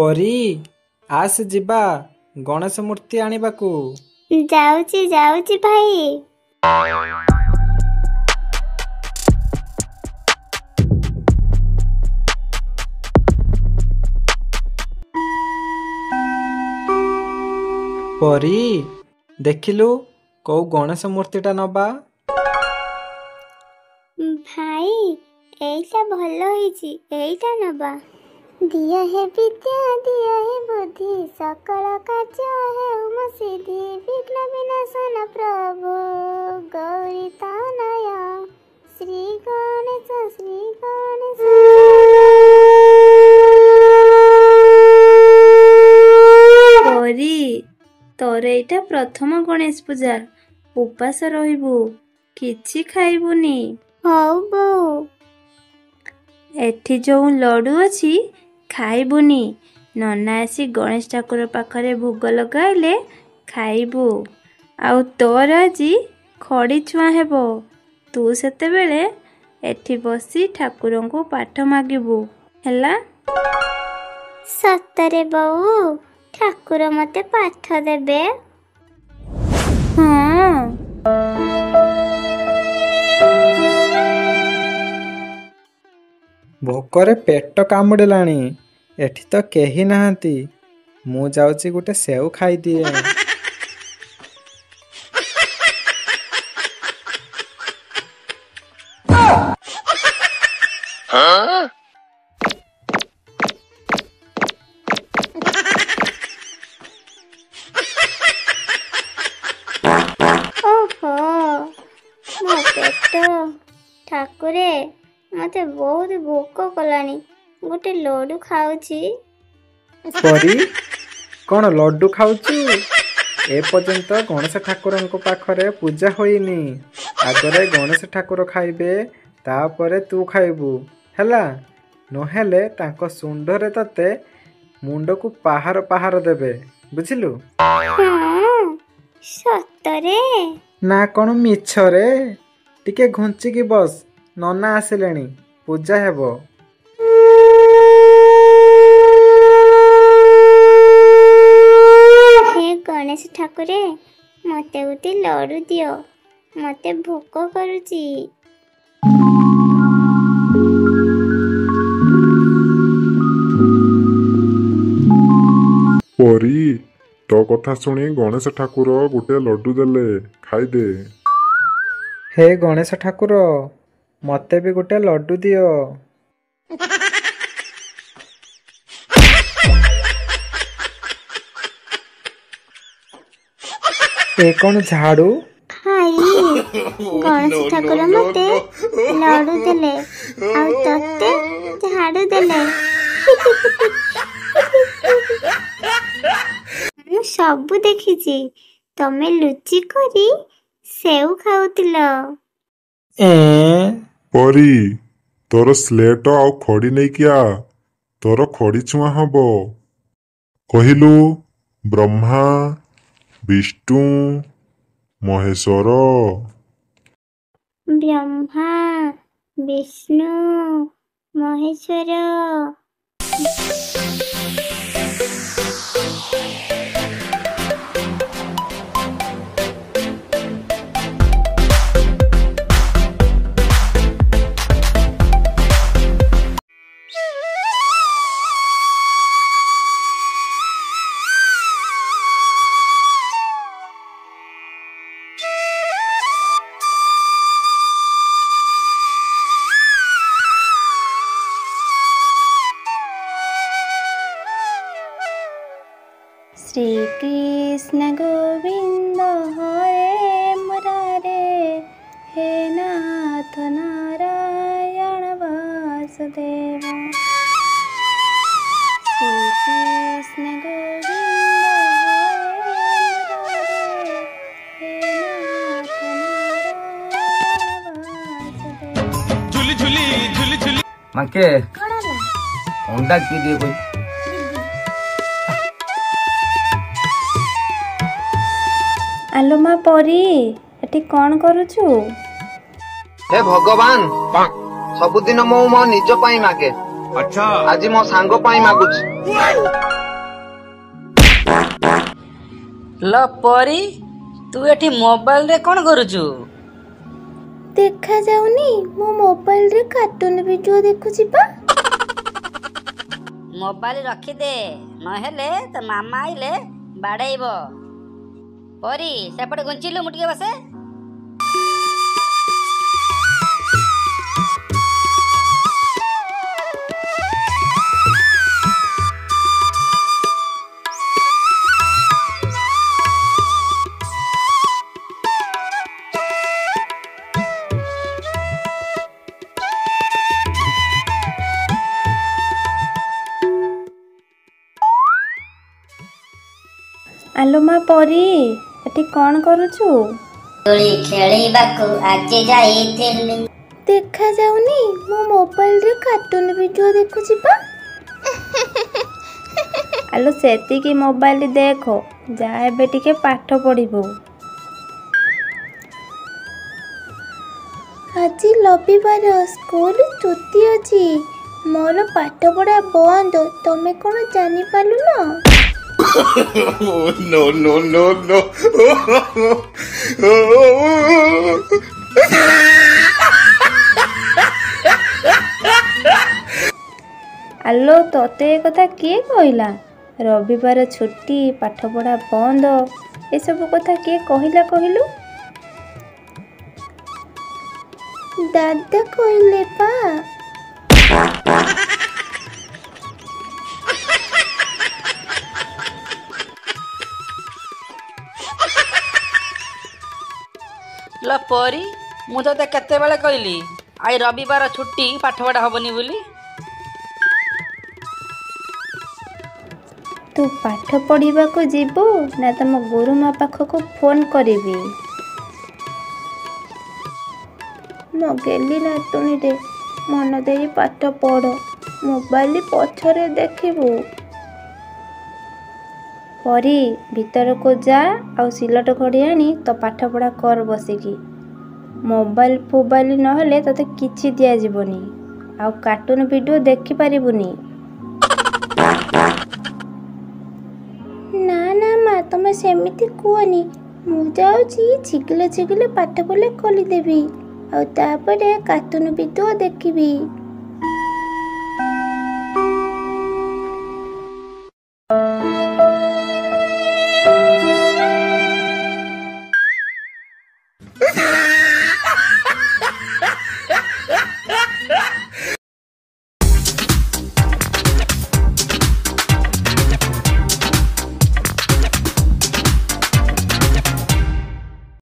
ପରୀ ଆସ ଯିବା ଗଣେଶ ମୂର୍ତ୍ତି ଆଣିବାକୁ। ଯାଉଛି ଯାଉଛି ଭାଇ। ପରୀ ଦେଖିଲୁ କୋଉ ଗଣେଶ ମୂର୍ତ୍ତିଟା ନବା? ଭାଇ ଏଇଟା ଭଲ ହେଇଛି, ଏଇଟା ନବା। ଦିଆ ହେ ବିଦ୍ୟା ଦିଆ ହେ ବୁଦ୍ଧି ସକଳ କାର୍ଯ୍ୟ ହେଉ ସିଦ୍ଧି ବିଘ୍ନ ବିନାଶନ ପ୍ରଭୁ ଗୌରୀ ତନୟ ଶ୍ରୀ ଗଣେଶ ଶ୍ରୀ ଗଣେଶ। ପରୀ ତୋର ଏଇଟା ପ୍ରଥମ ଗଣେଶ ପୂଜା, ଉପାସ ରହିବୁ, କିଛି ଖାଇବୁନି। ହଉ ବୋଉ। ଏଠି ଯୋଉ ଲଡୁ ଅଛି ଖାଇବୁନି, ନନା ଆସି ଗଣେଶ ଠାକୁର ପାଖରେ ଭୋଗ ଲଗାଇଲେ ଖାଇବୁ। ଆଉ ତୋର ଆଜି ଖଡ଼ି ଛୁଆଁ ହେବ, ତୁ ସେତେବେଳେ ଏଠି ବସି ଠାକୁରଙ୍କୁ ପାଠ ମାଗିବୁ ହେଲା। ସତରେ ବୋଉ ଠାକୁର ମତେ ପାଠ ଦେବେ? ହଁ। ଭୋକରେ ପେଟ କାମୁଡ଼ିଲାଣି, ଏଠି ତ କେହି ନାହାନ୍ତି। ମୁଁ ଯାଉଛି ଗୋଟେ ସେଉ ଖାଇଦିଏ। ଓହୋ ମୋ ପେଟ। ଠାକୁରେ ମତେ ବହୁତ ଭୋକ କଲାଣି, ଗୋଟେ ଲଡୁ ଖାଉଛି। ପରୀ କଣ ଲଡୁ ଖାଉଛୁ? ଏପର୍ଯ୍ୟନ୍ତ ଗଣେଶ ଠାକୁରଙ୍କ ପାଖରେ ପୂଜା ହୋଇନି। ଆଗରେ ଗଣେଶ ଠାକୁର ଖାଇବେ, ତାପରେ ତୁ ଖାଇବୁ ହେଲା। ନହେଲେ ତାଙ୍କ ଶୁଣ୍ଡରେ ତତେ ମୁଣ୍ଡକୁ ପାହାର ପାହାର ଦେବେ, ବୁଝିଲୁ? ସତରେ? ନା କଣ ମିଛରେ? ଟିକେ ଘୁଞ୍ଚିକି ବସ, ନନା ଆସିଲେଣି, ପୂଜା ହେବ। ହେ ଗଣେଶ ଠାକୁରେ ମତେ ଗୋଟେ ଲଡୁ ଦିଅ, ମତେ ଭୋକ କରୁଛି। ପରୀ ତୋ କଥା ଶୁଣି ଗଣେଶ ଠାକୁର ଗୋଟେ ଲଡୁ ଦେଲେ, ଖାଇଦେ। ହେ ଗଣେଶ ଠାକୁର ମତେ ବି ଗୋଟେ ଲଡୁ ଦିଅ। ଏ କଣ ଝାଡୁ? ଭାଇ ଗଣେଶ ଠାକୁର ମତେ ଲଡୁ ଦେଲେ ଆଉ ତତେ ଝାଡୁ ଦେଲେ। ମୁଁ ସବୁ ଦେଖିଛି, ତମେ ଲୁଚି କରି ସେଉ ଖାଉଥିଲ। ପରୀ ତୋର ସ୍ଲେଟ ଆଉ ଖଡ଼ି ନେଇକି ଆ, ତୋର ଖଡ଼ି ଛୁଆଁ ହବ। କହିଲୁ ବ୍ରହ୍ମା ବିଷ୍ଣୁ ମହେଶ୍ୱର। ବ୍ରହ୍ମା ବିଷ୍ଣୁ ମହେଶ୍ୱର। श्री कृष्ण गोविंद हरे मुरारे, हे नाथ नारायण वासुदेव। श्री कृष्ण गोविंद हरे मुरारे, हे नाथ नारायण वासुदेव। झुली झुली झुली झुली माके अंडा की दिए कोई? आलो माँ परी एटी कौन करुछु? हे भगवान सबुदिन मो निज पाई मागे, अच्छा आज मो सांग पाई मागुछि। ଲ ପରି ତୁ ଏଠି ମୋବାଇଲରେ କ'ଣ କରୁଛୁ? ଦେଖାଯାଉନି ମୋ ମୋବାଇଲରେ କାର୍ଟୁନ ଭିଡିଓ ଦେଖୁଛି ପା। ମୋବାଇଲ ରଖିଦେ, ନହେଲେ ତ ମାମା ଆଇଲେ ବାଡେଇବ। ପରି ସେପଟେ ଘୁଞ୍ଚିଲୁ, ମୁଁ ଟିକେ ବସେ। ଆଲୋ ମା ପରି, ଏଠି କ'ଣ କରୁଛୁ? ଦୋଳି ଖେଳିବାକୁ ଆଜି ଯାଇଥିଲି। ଦେଖାଯାଉନି ମୋ ମୋବାଇଲରେ କାର୍ଟୁନ ଭିଡିଓ ଦେଖୁଛି ପା। ଆଲୋ ସେତିକି ମୋବାଇଲ ଦେଖ, ଯା ଏବେ ଟିକେ ପାଠ ପଢିବୁ। ଆଜି ରବିବାର, ସ୍କୁଲ ଛୁଟି ଅଛି। ମୋର ପାଠ ପଢା ବନ୍ଦ, ତମେ କ'ଣ ଜାଣିପାରିଲୁନ? No, no, no, no. ଆଲୋ ତତେ ଏ କଥା କିଏ କହିଲା? ରବିବାର ଛୁଟି, ପାଠ ପଢା ବନ୍ଦ, ଏସବୁ କଥା କିଏ କହିଲା କହିଲୁ? ଦାଦା କହିଲେ ପା। ଲ ପରି ମୁଁ ତତେ କେତେବେଳେ କହିଲି ଆଇ ରବିବାର ଛୁଟି, ପାଠ ପଢା ହବନି ବୋଲି? ତୁ ପାଠ ପଢିବାକୁ ଯିବୁ ନା ତମ ଗୁରୁମା ପାଖକୁ ଫୋନ କରିବି? ମୋ ଗେଲି ନାତୁଣୀରେ, ମନ ଦେଇ ପାଠ ପଢ, ମୋବାଇଲ ପଛରେ ଦେଖିବୁ। ପରି ଭିତରକୁ ଯା, ଆଉ ସିଲଟ ଘଡ଼ି ଆଣି ତ ପାଠ ପଢା କର ବସିକି। ମୋବାଇଲ ଫୋବାଇଲ ନହେଲେ ତତେ କିଛି ଦିଆଯିବନି, ଆଉ କାର୍ଟୁନ ଭିଡିଓ ଦେଖିପାରିବୁନି। ନା ନା ମା, ତମେ ସେମିତି କୁହନି। ମୁଁ ଯାଉଛି ଚିକିଲେ ପାଠ ପଢ଼ିଲେ ଖୋଲିଦେବି, ଆଉ ତାପରେ କାର୍ଟୁନ ଭିଡିଓ ଦେଖିବି।